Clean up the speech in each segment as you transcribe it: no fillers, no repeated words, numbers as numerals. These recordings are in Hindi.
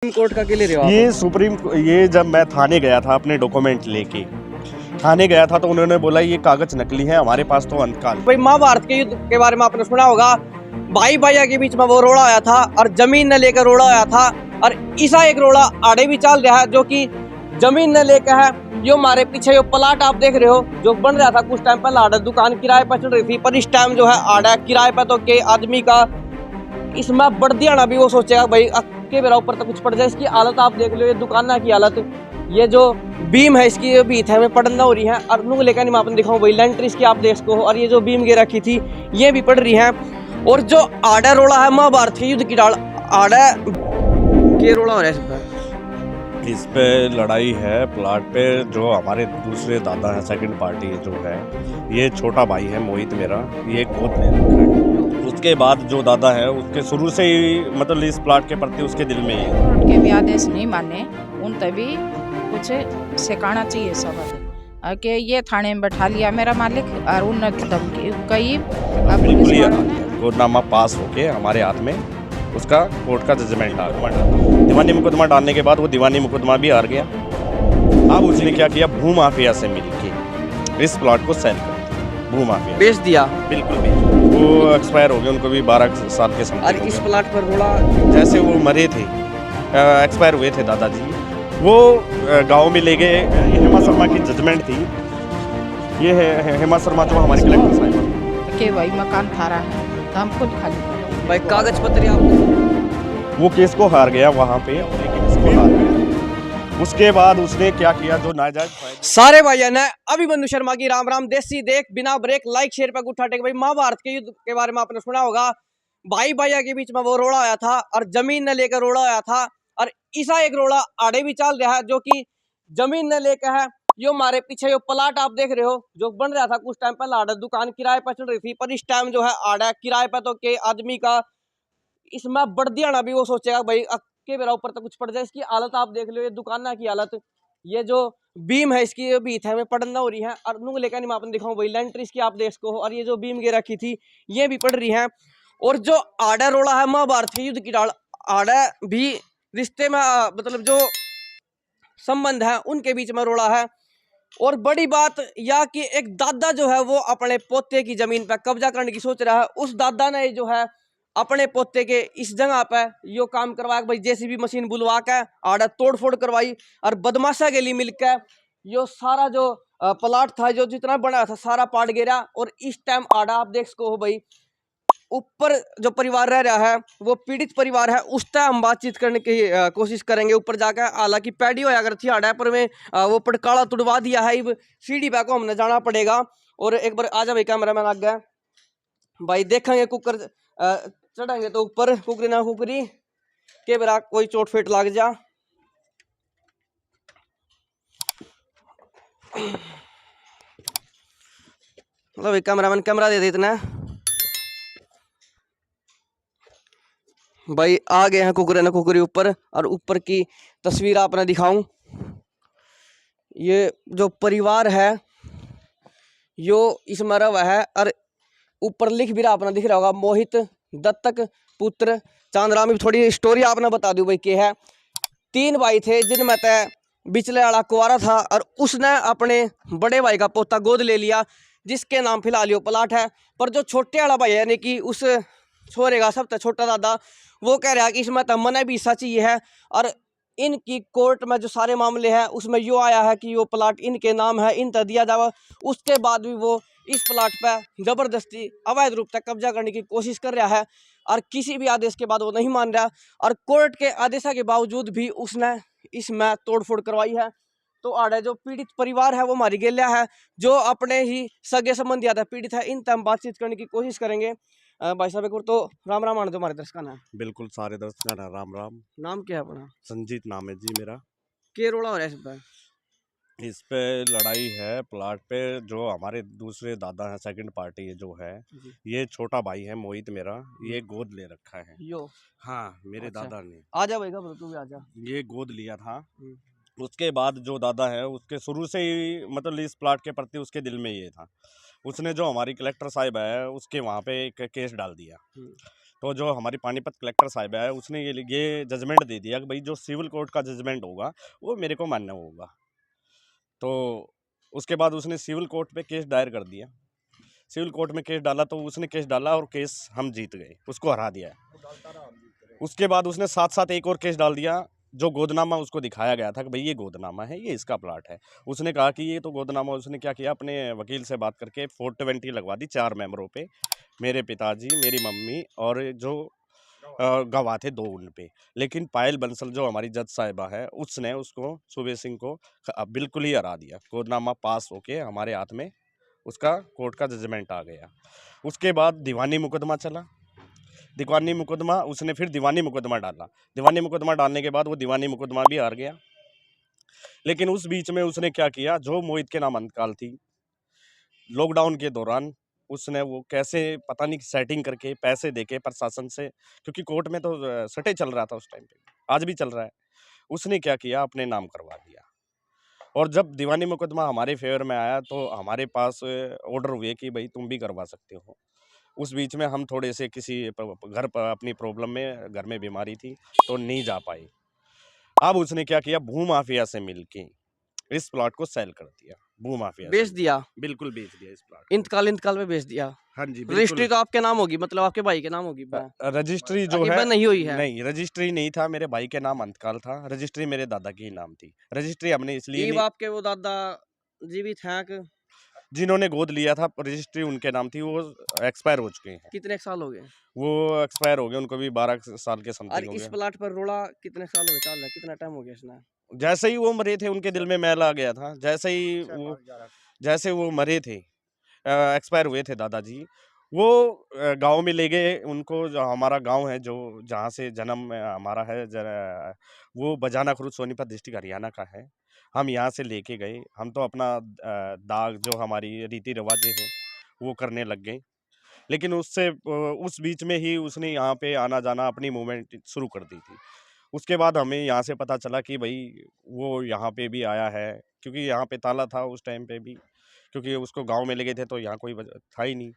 कोर्ट का ले रहे हो आप? ये जब मैं थाने गया था अपने डॉक्यूमेंट लेके थाने गया था तो उन्होंने बोला ये कागज नकली है, हमारे पास तो अंतकाल। भाई महाभारत के युद्ध के बारे में आपने सुना होगा, भाई भाइया के बीच में वो रोड़ा आया था और जमीन न लेकर रोड़ा आया था। और ईसा एक रोड़ा आड़े भी चल रहा है जो कि जमीन न लेकर है। यो हमारे पीछे यो प्लाट आप देख रहे हो जो बन रहा था कुछ टाइम पहले, आड़ा दुकान किराए पर चल रही थी, पर इस टाइम जो है आड़ा किराए पर तो के आदमी का इसमें बढ़ दिया ना भी वो सोचेगा भाई के मेरा ऊपर तो कुछ पड़ जाए। इसकी हालत आप देख लो, ये दुकान की हालत, ये जो बीम है इसकी ये बीत है में पड़ना हो रही है। और नुक लेकर नहीं मैं आपने दिखाऊं भाई लेंटर इसकी आप देख सको, और ये जो बीम गे रखी थी ये भी पड़ रही है। और जो आड़ा रोड़ा है महाभारत के युद्ध की डाल आड़ा के रोड़ा हो रहा है इस पे लड़ाई है प्लाट पे। जो हमारे दूसरे दादा हैं, सेकंड पार्टी जो है, ये छोटा भाई है मोहित मेरा, ये गोद ले रखा है। उसके बाद जो दादा है उसके शुरू से ही मतलब इस प्लाट के प्रति उसके दिल में ही है। कोर्ट के भी आदेश नहीं माने उन तभी कुछ सिखाना चाहिए सबक कि ये थाने में बैठा लिया मेरा मालिक और उन धमकी कई बिल्कुल ये कोर्टनामा पास होके हमारे हाथ में उसका कोर्ट का जजमेंट आ गया। दीवानी मुकदमा डालने के बाद वो दीवानी मुकदमा भी हार गया। अब उसने क्या किया, भू माफिया से मिलके इस प्लॉट को सेल कर दिया, भू माफिया बेच दिया। बिल्कुल भी वो एक्सपायर हो गए, उनको भी 12 साल के और इस प्लाट पर रोड़ा जैसे वो मरे थे, एक्सपायर हुए थे दादाजी, वो गांव में ले गए। ये हेमा शर्मा की जजमेंट थी। ये है हेमा शर्मा जो हमारी कलेक्टर साहिबा के भाई मकान थारा है तो हम खुद खाली भाई कागज पत्र आप वो केस को हार गया वहां पे, लेकिन इसको हार गया। उसके बाद उसने क्या किया, जो नाजायज सारे भाइयों ने अभिमन्यु शर्मा की राम राम देसी देख बिना ब्रेक लाइक शेयर पर उठा टेक। भाई महाभारत के युद्ध के बारे में आपने सुना होगा, भाई भाइया के बीच में वो रोड़ा आया था और जमीन न लेकर रोड़ा आया था। और ईसा एक रोड़ा आड़े भी चल रहा है जो कि जमीन न लेकर है। यो हमारे पीछे यो प्लाट आप देख रहे हो जो बन रहा था कुछ टाइम पहले, आड़ा दुकान किराए पर चल रही थी, पर इस टाइम जो है आड़ा किराए पर तो के आदमी का इसमें बढ़ दिया ना भी वो सोचेगा भाई के मेरा ऊपर तो कुछ पड़ जाए। इसकी हालत आप देख लो, ये दुकान की हालत, ये जो बीम है इसकी बीत है में पड़ना हो रही है। और नुक लेकर नहीं मैं आपने दिखाऊं भाई लेंटर इसकी आप देख सको, और ये जो बीम गे रखी थी ये भी पड़ रही है। और जो आड़ा रोड़ा है महाभारत के युद्ध की डाल आड़ा भी रिश्ते में मतलब जो संबंध है उनके बीच में रोड़ा है। और बड़ी बात यह कि एक दादा जो है वो अपने पोते की जमीन पर कब्जा करने की सोच रहा है। उस दादा ने जो है अपने पोते के इस जगह पे यो काम करवाया, भाई जेसीबी मशीन बुलवा के आड़ा तोड़ फोड़ करवाई और बदमाशा के लिए मिलकर यो सारा जो प्लाट था जो जितना बना था सारा पाट गिरा। और इस टाइम आड़ा आप देख सको हो भाई, ऊपर जो परिवार रह रहा है वो पीड़ित परिवार है, उससे हम बातचीत करने की कोशिश करेंगे ऊपर जाकर। हालांकि पैडी होया अगर थी आड़ा पर में वो पटकाला तुड़वा दिया है, अब सीढ़ी पे को हमने जाना पड़ेगा। और एक बार आ जा भाई कैमरा मैन आगे भाई, देखेंगे कुकर चढ़ेंगे तो ऊपर कुकरी ना कुकरी के बेरा कोई चोट फेट लग जा। मतलब भाई कैमरामैन कैमरा दे दे इतना भाई, आ गए हैं कुकरे ना कुकरी ऊपर। और ऊपर की तस्वीर आपने दिखाऊं, ये जो परिवार है यो इसमें रवा है। और ऊपर लिख भी रहा आपने दिख रहा होगा, मोहित दत्तक पुत्र चांदराम। थोड़ी स्टोरी आपने बता दी भाई के है। 3 भाई थे जिनमें तय बिचले वाला कुंवारा था और उसने अपने बड़े भाई का पोता गोद ले लिया जिसके नाम फिलहाल यो प्लाट है। पर जो छोटे वाला भाई यानी कि उस छोरे का सबसे छोटा दादा, वो कह रहा है कि इसमें तो मने भी हिस्सा चाहिए है। और इनकी कोर्ट में जो सारे मामले हैं उसमें यो आया है कि यो प्लाट इनके नाम है, इन तक दिया जावा। उसके बाद भी वो इस प्लाट पर जबरदस्ती अवैध रूप से कब्जा करने की कोशिश कर रहा है और किसी भी आदेश के बाद वो नहीं मान रहा। और कोर्ट के आदेश के बावजूद भी उसने इसमें तोड़फोड़ करवाई है। तो आड़े जो पीड़ित परिवार है वो मारी गेलिया है, जो अपने ही सगे संबंधी आधा पीड़ित है, इन तक हम बातचीत करने की कोशिश करेंगे। भाई साहब एक बार तो राम राम आने दो हमारे दर्शक है। बिल्कुल सारे दर्शक है, राम राम। नाम क्या है अपना? संजीत नाम है जी मेरा। के रोड़ा हो रहा है इस पर? इस पे लड़ाई है प्लाट पे। जो हमारे दूसरे दादा हैं, सेकंड पार्टी जो है, ये छोटा भाई है मोहित मेरा, ये गोद ले रखा है यो हाँ मेरे अच्छा। दादा ने आ जा भाई तू भी आ जा। ये गोद लिया था। उसके बाद जो दादा है उसके शुरू से ही मतलब इस प्लाट के प्रति उसके दिल में ये था। उसने जो हमारी कलेक्टर साहिब है उसके वहाँ पे एक केस डाल दिया। तो जो हमारी पानीपत कलेक्टर साहिबा है उसने ये जजमेंट दे दिया कि भाई जो सिविल कोर्ट का जजमेंट होगा वो मेरे को मान्य होगा। तो उसके बाद उसने सिविल कोर्ट पे केस दायर कर दिया। सिविल कोर्ट में केस डाला तो उसने केस डाला और केस हम जीत गए, उसको हरा दिया। उसके बाद उसने साथ साथ एक और केस डाल दिया, जो गोदनामा उसको दिखाया गया था कि भाई ये गोदनामा है, ये इसका प्लाट है। उसने कहा कि ये तो गोदनामा, उसने क्या किया, अपने वकील से बात करके 420 लगवा दी 4 मेंबरों पे, मेरे पिताजी, मेरी मम्मी और जो गवाह थे 2 उन पे। लेकिन पायल बंसल जो हमारी जज साहिबा है उसने उसको सूबे सिंह को बिल्कुल ही हरा दिया। गोदनामा पास होके हमारे हाथ में उसका कोर्ट का जजमेंट आ गया। उसके बाद दीवानी मुकदमा चला। दीवानी मुकदमा उसने फिर दीवानी मुकदमा डाला। दीवानी मुकदमा डालने के बाद वो दीवानी मुकदमा भी हार गया। लेकिन उस बीच में उसने क्या किया, जो मोहित के नाम अंतकाल थी, लॉकडाउन के दौरान उसने वो कैसे पता नहीं सेटिंग करके पैसे देके प्रशासन से, क्योंकि कोर्ट में तो सटे चल रहा था उस टाइम पे, आज भी चल रहा है, उसने क्या किया, अपने नाम करवा दिया। और जब दीवानी मुकदमा हमारे फेवर में आया तो हमारे पास ऑर्डर हुए कि भाई तुम भी करवा सकते हो। उस बीच में हम थोड़े से किसी घर पर अपनी प्रॉब्लम में, घर में बीमारी थी तो नहीं जा पाए। अब उसने क्या किया, भू माफिया से मिलके इस प्लॉट को सेल कर दिया। भू माफिया बेच से दिया, बिल्कुल बेच दिया इस प्लॉट। इंतकाल में बेच दिया। हाँ जी बिल्कुल। रजिस्ट्री तो आपके नाम होगी, मतलब आपके भाई के नाम होगी। रजिस्ट्री जो आगे है नहीं हुई है। नहीं, रजिस्ट्री नहीं था, मेरे भाई के नाम अंतकाल था, रजिस्ट्री मेरे दादा की नाम थी। रजिस्ट्री हमने इसलिए ये नहीं, आपके वो दादा जीवित हैं कि जिन्होंने गोद लिया था रजिस्ट्री उनके नाम थी, वो एक्सपायर हो चुके हैं। कितने साल हो गए? वो एक्सपायर हो गए, उनको भी 12 साल के और समथिंग हो इस गए। प्लाट पर रोड़ा कितने साल हो गए, चल रहा है, कितना टाइम हो गया इसने? जैसे ही वो मरे थे उनके दिल में मैल आ गया था। जैसे वो मरे थे, एक्सपायर हुए थे दादाजी, वो गांव में ले गए उनको। जो हमारा गांव है, जो जहाँ से जन्म हमारा है, वो बजाना खुर्द सोनीपत डिस्ट्रिक्ट हरियाणा का है। हम यहाँ से लेके गए, हम तो अपना दाग जो हमारी रीति रिवाजें हैं वो करने लग गए। लेकिन उस बीच में ही उसने यहाँ पे आना जाना अपनी मूवमेंट शुरू कर दी थी। उसके बाद हमें यहाँ से पता चला कि भाई वो यहाँ पे भी आया है, क्योंकि यहाँ पे ताला था उस टाइम पे भी, क्योंकि उसको गांव में ले गए थे तो यहाँ कोई था ही नहीं।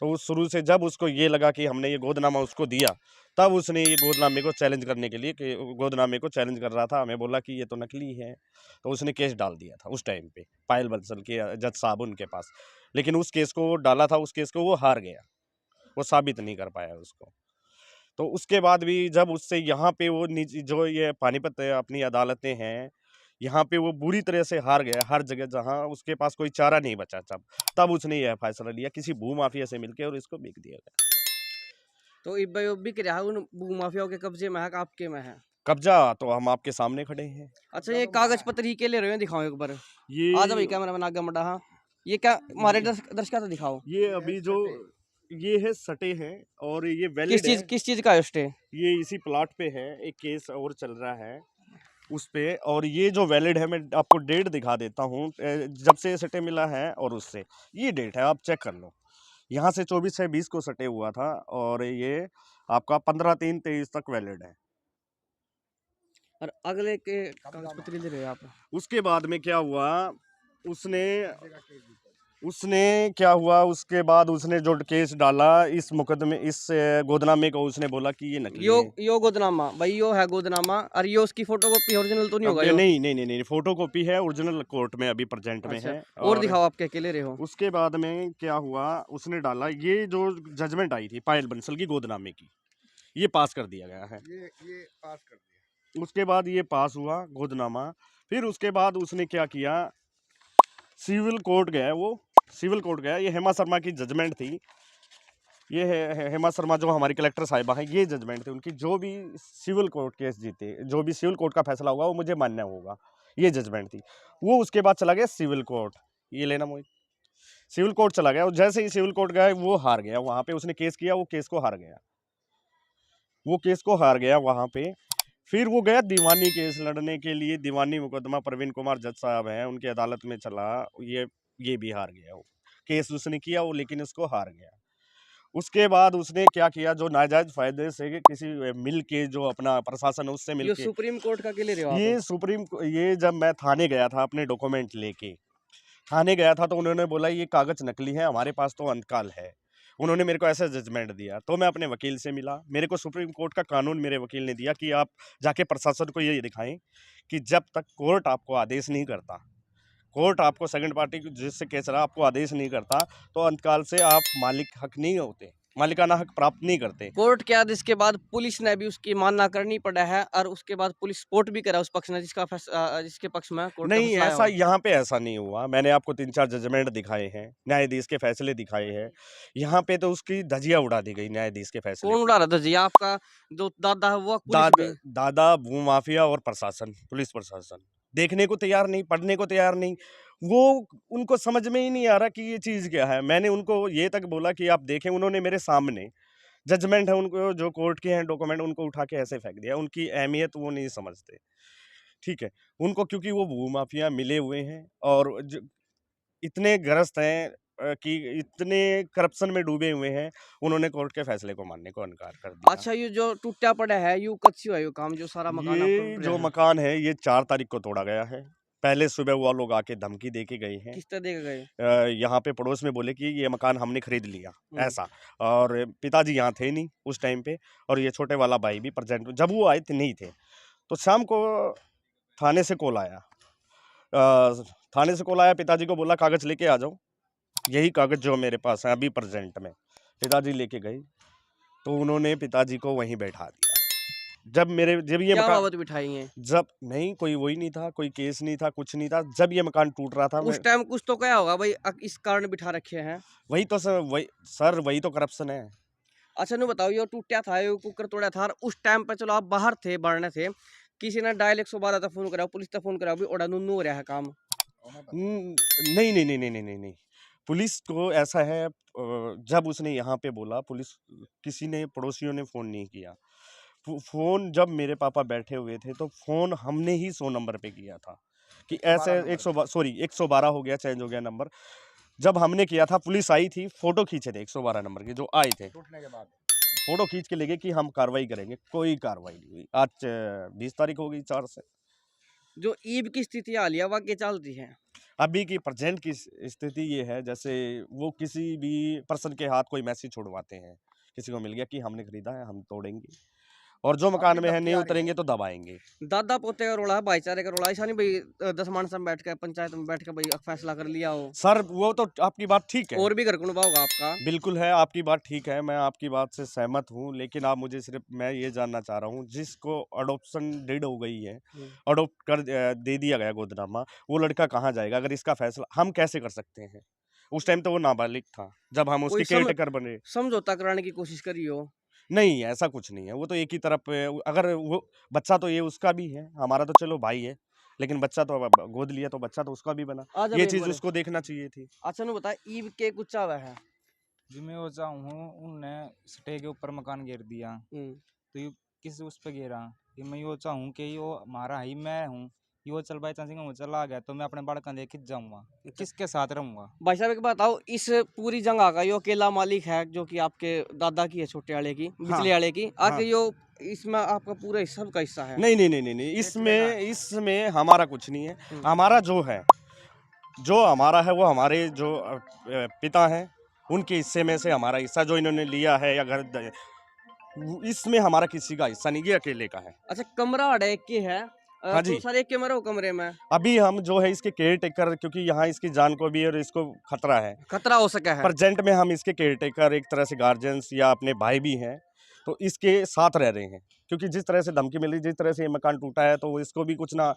तो उस शुरू से जब उसको ये लगा कि हमने ये गोदनामा उसको दिया, तब उसने ये गोदनामे को चैलेंज करने के लिए, कि गोदनामे को चैलेंज कर रहा था, हमें बोला कि ये तो नकली है। तो उसने केस डाल दिया था उस टाइम पे पायल बंसल के जज साहब उनके पास। लेकिन उस केस को वो डाला था, उस केस को वो हार गया, वो साबित नहीं कर पाया उसको। तो उसके बाद भी जब उससे यहाँ पे वो जो ये पानीपत अपनी अदालतें हैं, यहाँ पे वो बुरी तरह से हार गया हर जगह, जहाँ उसके पास कोई चारा नहीं बचा। तब उसने यह फैसला लिया किसी भू माफिया से मिलके और इसको बेच दिया गया। तो इब्बे बिक रहा है, उन भू माफियाओं के कब्जे में है कि आपके में है? कब्जा तो हम आपके सामने खड़े हैं। अच्छा, ये कागज पत्र ही के ले रहे हो, दिखाओ एक बार। ये आ जाओ भाई, कैमरा बना आगे मडा। हाँ, ये क्या हमारे दर्शकों को दिखाओ। ये अभी जो ये है सटे हैं और ये वैलिड है। किस चीज का है स्टे? ये इसी प्लाट पे है, एक केस और चल रहा है उस पे, और ये जो वैलिड है, मैं आपको डेट दिखा देता हूँ जब से सटे मिला है, और उससे ये डेट है, आप चेक कर लो। यहाँ से 24/6/20 को सटे हुआ था और ये आपका 15/3/23 तक वैलिड है। और अगले के कागज पत्र ले रहे हो आप? उसके बाद में क्या हुआ, उसने क्या हुआ, उसके बाद उसने जो केस डाला इस मुकदमे, इस गोदनामे को, उसने बोला कि ये नकली है। यो गोदनामा भाई, यो है गोदनामा। और यो उसकी फोटोकॉपी ओरिजिनल तो नहीं होगा? यो नहीं, फोटो कॉपी है, ओरिजिनल कोर्ट में अभी प्रेजेंट में अच्छा, है। और दिखाओ, आप क्या ले रहे हो? उसके बाद में क्या हुआ, उसने डाला ये जो जजमेंट आई थी पायल बंसल की गोदनामे की, ये पास कर दिया गया है। ये पास कर दिया। उसके बाद ये पास हुआ गोदनामा। फिर उसके बाद उसने क्या किया, सिविल कोर्ट गया। वो सिविल कोर्ट गया, ये हेमा शर्मा की जजमेंट थी। ये है हेमा शर्मा जो हमारी कलेक्टर साहिबा है, ये जजमेंट थी उनकी। जो भी सिविल कोर्ट केस जीते, जो भी सिविल कोर्ट का फैसला होगा वो मुझे मान्य होगा, ये जजमेंट थी। वो उसके बाद चला गया सिविल कोर्ट, ये लेना मोहित, सिविल कोर्ट चला गया। और जैसे ही सिविल कोर्ट गया वो हार गया, वहाँ पे उसने केस किया, वो केस को हार गया, वो केस को हार गया वहाँ पे। फिर वो गया दीवानी केस लड़ने के लिए, दीवानी मुकदमा प्रवीण कुमार जज साहब हैं उनकी अदालत में चला, ये भी हार गया। वो केस उसने किया वो, लेकिन उसको हार गया। उसके बाद उसने क्या किया, जो नाजायज फायदे से किसी मिल के, जो अपना प्रशासन है उससे मिल के, सुप्रीम कोर्ट का के ले रहे हो आप? ये जब मैं थाने गया था अपने डॉक्यूमेंट लेके, थाने गया था तो उन्होंने बोला ये कागज नकली है, हमारे पास तो अंतकाल है। उन्होंने मेरे को ऐसा जजमेंट दिया, तो मैं अपने वकील से मिला। मेरे को सुप्रीम कोर्ट का कानून मेरे वकील ने दिया कि आप जाके प्रशासन को ये दिखाएं कि जब तक कोर्ट आपको आदेश नहीं करता, कोर्ट आपको सेकंड पार्टी जिससे केस रहा आपको आदेश नहीं करता, तो अंतकाल से आप मालिक हक नहीं होते, मालिकाना हक प्राप्त नहीं करते। कोर्ट के आदेश के बाद पुलिस ने भी उसकी मानना करनी पड़ा है, और उसके बाद पुलिस सपोर्ट भी करा उस पक्ष ने जिसके पक्ष में कोर्ट का नहीं, फैसला आया ऐसा हो। यहाँ पे ऐसा नहीं हुआ। मैंने आपको 3-4 जजमेंट दिखाए हैं, न्यायाधीश के फैसले दिखाए हैं। यहाँ पे तो उसकी धज्जियां उड़ा दी गई न्यायाधीश के फैसले कौन की। उड़ा रहा था जी? आपका जो दादा है वो पुलिस दादा भी? दादा भूमाफिया और प्रशासन, पुलिस प्रशासन देखने को तैयार नहीं, पढ़ने को तैयार नहीं। वो उनको समझ में ही नहीं आ रहा कि ये चीज़ क्या है। मैंने उनको ये तक बोला कि आप देखें, उन्होंने मेरे सामने जजमेंट है उनको जो कोर्ट के हैं डॉक्यूमेंट, उनको उठा के ऐसे फेंक दिया। उनकी अहमियत वो नहीं समझते, ठीक है। उनको क्योंकि वो भूमाफिया मिले हुए हैं और इतने ग्रस्त हैं कि इतने करप्शन में डूबे हुए हैं, उन्होंने कोर्ट के फैसले को मानने को इनकार कर दिया। अच्छा, ये जो टूटा पड़ा है यू कब से हुआ ये काम, जो सारा मकान आपका ये टूट जो रहा है? मकान है ये 4 तारीख को तोड़ा गया है। पहले सुबह वो लोग आके धमकी दे के गए हैं। किस तरह देखे गए? यहाँ पे पड़ोस में बोले कि ये मकान हमने खरीद लिया, ऐसा। हम्म। और पिताजी यहाँ थे नहीं उस टाइम पे, और ये छोटे वाला भाई भी प्रेजेंट जब वो आए थे नहीं थे। तो शाम को थाने से कॉल आया, थाने से कॉल आया, पिताजी को बोला कागज़ लेके आ जाओ। यही कागज़ जो मेरे पास है अभी प्रेजेंट में, पिताजी लेके गए, तो उन्होंने पिताजी को वहीं बैठा दिया। जब ये क्या मकान, बाबत बिठाई है? जब नहीं कोई वही नहीं था, कोई केस नहीं था, कुछ नहीं था। जब ये मकान टूट रहा था मैं उस टाइम कुछ तो क्या होगा भाई, इस कारण बिठा रखे हैं। वही तो करप्शन है। अच्छा, नहीं बताओ, ये टूटा था, ये कुकर तोड़ा था, और उस टाइम पे चलो आप बाहर थे, बढ़ने थे, किसी ने डायल 112 तक फोन करा, पुलिस तक फोन करा, भी ओड़ा नुन्नू हो रहा है काम? नहीं, नहीं, नहीं, नहीं, नहीं, नहीं, नहीं। पुलिस को ऐसा है, जब उसने यहाँ पे बोला, पुलिस किसी ने पड़ोसियों ने फ़ोन नहीं किया। फ़ोन जब मेरे पापा बैठे हुए थे तो फ़ोन हमने ही 100 नंबर पे किया था कि ऐसे 112 हो गया, चेंज हो गया नंबर। जब हमने किया था पुलिस आई थी, फ़ोटो खींचे थे 112 नंबर के जो आए थे। टूटने के बाद फ़ोटो खींच के ले गए कि हम कार्रवाई करेंगे, कोई कार्रवाई नहीं हुई। आज 20 तारीख हो गई 4 से। जो ईब की स्थिति हालिया वह क्या चलती है? अभी की प्रेजेंट की स्थिति ये है, जैसे वो किसी भी पर्सन के हाथ कोई मैसेज छोड़वाते हैं, किसी को मिल गया कि हमने खरीदा है, हम तोड़ेंगे, और जो मकान में है नहीं उतरेंगे तो दबाएंगे। दादा पोते का रोला है, भाईचारे का रोला है, ऐसा नहीं भाई 10 मानस में बैठ के पंचायत में बैठ के भाई फैसला कर लिया हो? सर वो तो आपकी बात ठीक है, और भी घर कुनबा होगा आपका। बिल्कुल है, आपकी बात ठीक है, मैं आपकी बात से सहमत हूँ। लेकिन आप मुझे सिर्फ मैं ये जानना चाह रहा हूँ, जिसको अडॉप्शन डेड हो गई है, अडॉप्ट कर दे दिया गया गोदनामा, वो लड़का कहाँ जाएगा? अगर इसका फैसला हम कैसे कर सकते हैं? उस टाइम तो वो नाबालिग था जब हम उसके केयरटेकर बने। समझौता कराने की कोशिश करी हो? नहीं, ऐसा कुछ नहीं है। वो तो एक ही तरफ अगर वो बच्चा तो ये उसका भी है, हमारा तो चलो भाई है, लेकिन बच्चा तो अब गोद लिया तो बच्चा तो उसका भी बना। आजा ये भाई चीज़ बोले। उसको देखना चाहिए थी। अच्छा, नु बता, ईब के कुछ चावा है? जी मैं वो चाहूँ उनने स्टे के ऊपर मकान घेर दिया, तो ये किस उस पे घेरा? ये मैं यो चाहूँ कि यो हमारा ही मैं हूँ, यो चल बाई चांस वो चला गया तो मैं अपने बाड़का लेके जाऊँगा, किसके साथ रहूँगा? भाई साहब एक बात बताओ, इस पूरी जगह का यो अकेला मालिक है जो कि आपके दादा की है, छोटे वाले की, बिचले वाले की, आके यो इसमें आपका पूरा हिस्सा का हिस्सा है? नहीं, नहीं, नहीं, नहीं, नहीं, इसमें हमारा कुछ नहीं है। हमारा जो है, जो हमारा है वो हमारे जो पिता हैं, उनके हिस्से में से हमारा हिस्सा जो इन्होंने लिया है या घर इसमें हमारा किसी का हिस्सा नहीं, ये अकेले का है। अच्छा, कमरा अड़े के है? हाँ जी। तो सर एक कमरा हो कमरे में? अभी हम जो है इसके केयरटेकर, क्योंकि यहाँ इसकी जान को भी और इसको खतरा है, खतरा हो सका है। प्रेजेंट में हम इसके केयरटेकर, एक तरह से गार्जियंस या अपने भाई भी हैं, तो इसके साथ रह रहे हैं। क्योंकि जिस तरह से धमकी मिली, जिस तरह से ये मकान टूटा है, तो इसको भी कुछ ना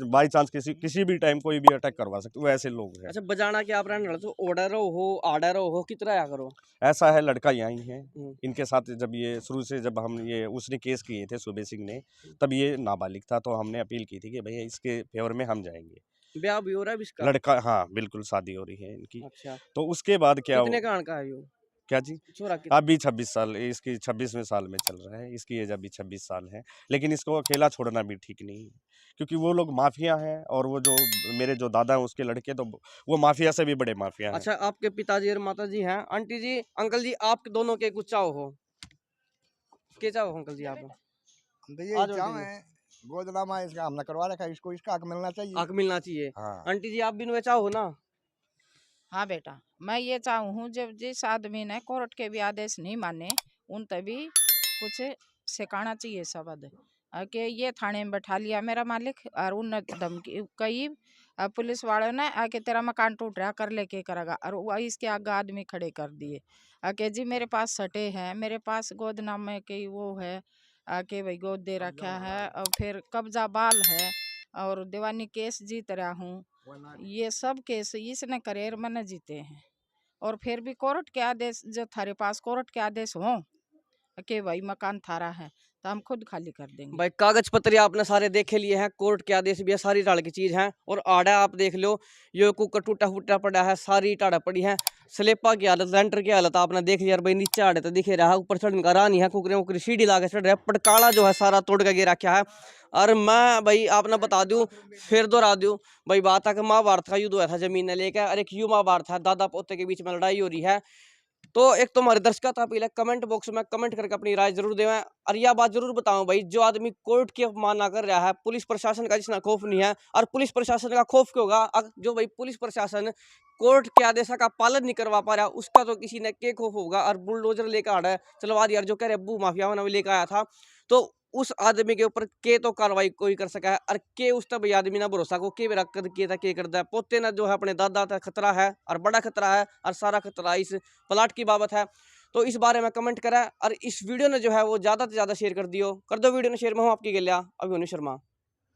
बाई चांस किसी भी टाइम कोई भी अटैक करवा सकते, वो ऐसे लोग हैं। अच्छा, बजाना क्या आप रहने तो ऑर्डर हो आर्डर हो कितना या करो? ऐसा है, लड़का यहाँ ही है, इनके साथ जब ये शुरू से जब हम ये उसने केस किए थे सुबे सिंह ने, तब ये नाबालिग था, तो हमने अपील की थी कि भैया इसके फेवर में हम जाएंगे। ब्याह भी हो रहा है इसका? लड़का, हाँ बिल्कुल, शादी हो रही है इनकी। अच्छा, तो उसके बाद क्या कितने कान का है यो? क्या जी? छोरा अभी 26 साल, इसकी 26वें साल में चल रहा है, इसकी एज अभी 26 साल है। लेकिन इसको अकेला छोड़ना भी ठीक नहीं है, क्योंकि वो लोग माफिया हैं, और वो जो मेरे जो दादा हैं उसके लड़के, तो वो माफिया से भी बड़े माफिया हैं। अच्छा, आपके पिताजी और माताजी हैं, आंटी जी, अंकल जी, आप दोनों के कुछ चाहो हो? के चाहो अंकल जी आप? तो ये चाह है गोदनामा इसका हमने करवा रखा है, इसको इसका हक मिलना चाहिए। हक मिलना चाहिए। हाँ। आंटी जी, आप भी नुए चाहो ना? हाँ बेटा, मैं ये चाहूँ जब जिस आदमी ने कोर्ट के भी आदेश नहीं माने उन तभी कुछ सिखाना चाहिए शब्द कि ये थाने में बैठा लिया मेरा मालिक और उन धमकी कई पुलिस वालों ने आके तेरा मकान टूट रहा कर लेके करेगा और वही इसके आगे आदमी खड़े कर दिए आके जी मेरे पास सटे हैं, मेरे पास गोदनामे की वो है आके भाई गोद दे रखा है और फिर कब्जा बाल है और दीवानी केस जीत रहा हूँ। ये सब केस इसने करियर में न जीते हैं और फिर भी कोर्ट के आदेश जो थारे पास कोर्ट के आदेश हो कि भाई मकान थारा है तो हम खुद खाली कर देंगे। भाई कागज पत्र आपने सारे देखे लिए हैं, कोर्ट के आदेश भी है, सारी टाड़ की चीज है। और आड़ा आप देख लो, ये कुकर टूटा फूटा पड़ा है, सारी टाड़ा पड़ी है। स्लेपा की हालत, लेंटर की हालत आपने देख लिया भाई। नीचे आड़े तो दिखे रहा, ऊपर चढ़ने का राह नहीं है, कुकरे उकरी सीढ़ी लाके चढ़ रहा है। पटकाला जो है सारा तोड़ के गिरा रखा है। और मैं भाई आपने बता दूं, फिर दोहरा दूं भाई बात है कि महाभारत का युद्ध हुआ था जमीन ने लेकर, और एक युवा महाभारत है, दादा पोते के बीच में लड़ाई हो रही है। तो एक तो हमारे दर्शक था पहले कमेंट बॉक्स में कमेंट करके अपनी राय जरूर देवें। और यह बात जरूर बताऊं भाई, जो आदमी कोर्ट की अवमानना कर रहा है, पुलिस प्रशासन का जिसना खौफ नहीं है, और पुलिस प्रशासन का खौफ क्यों होगा? जो भाई पुलिस प्रशासन कोर्ट के आदेशों का पालन नहीं करवा पा रहा, उसका तो किसी ने के खौफ होगा। और बुलडोजर लेकर आ रहा है, चलवा दिया, जो कह रहे अब्बू माफिया ने लेकर आया था, तो उस आदमी के ऊपर के तो कार्रवाई कोई कर सका है। और के उस तब आदमी ना भरोसा को के मेरा कर के था के करता है। पोते ना जो है अपने दादा था खतरा है, और बड़ा खतरा है, और सारा खतरा इस प्लाट की बाबत है। तो इस बारे में कमेंट करें, और इस वीडियो ने जो है वो ज़्यादा से ज़्यादा शेयर कर दियो, कर दो वीडियो ने शेयर में हूँ आपकी गलिया अभिमन्यु शर्मा।